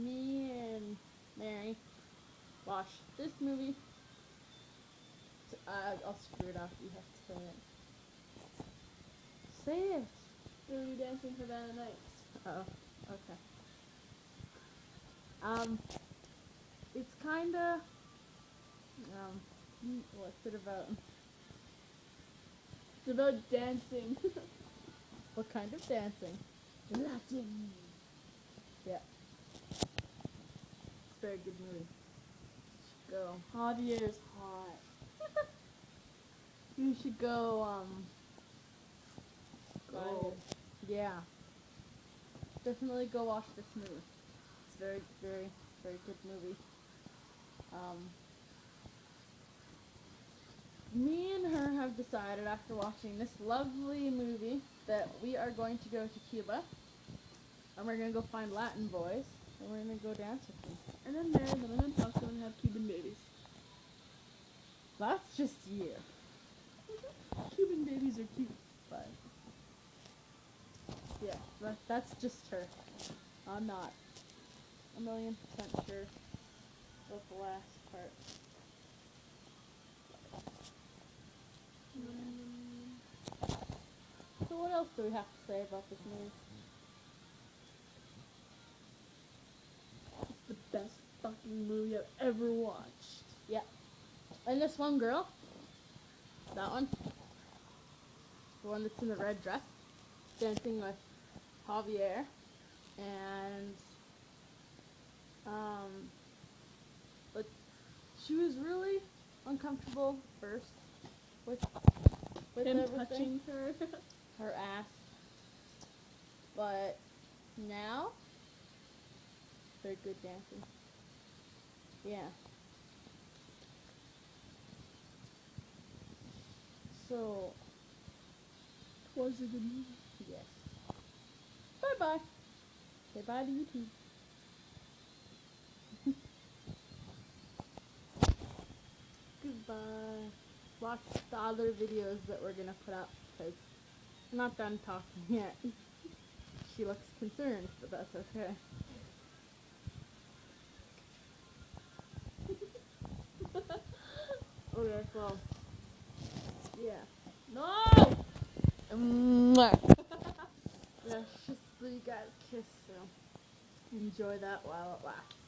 me and Mary watched this movie. I'll screw it up. You have to say it. Say it. Dirty Dancing for Bad Nights. Oh, okay. It's kinda, what's it about? It's about dancing. What kind of dancing? Latin. Yeah. It's a very good movie. Go. Javier's hot. You should go, Go. Yeah. Definitely go watch this movie. It's a very, very, very good movie. Me and her have decided after watching this lovely movie that we are going to go to Cuba. And we're going to go find Latin boys. And we're going to go dance with them. And then marry them and then talk to them and have Cuban babies. That's just you. Cuban babies are cute. But yeah, that's just her. I'm not 1,000,000% sure about the last part. So what else do we have to say about this movie? It's the best fucking movie I've ever watched. Yeah. And this one girl, that one, the one that's in the red dress, dancing with Javier, and but she was really uncomfortable first with Him everything, touching her. her ass, but now very good dancing. Yeah. So Was a good movie. yes. Bye bye. Say bye to YouTube. Goodbye. Watch the other videos that we're gonna put up because I'm not done talking yet. She looks concerned, but that's okay. Okay, well, yeah. No! Let's just leave you guys a kiss, so enjoy that while it lasts.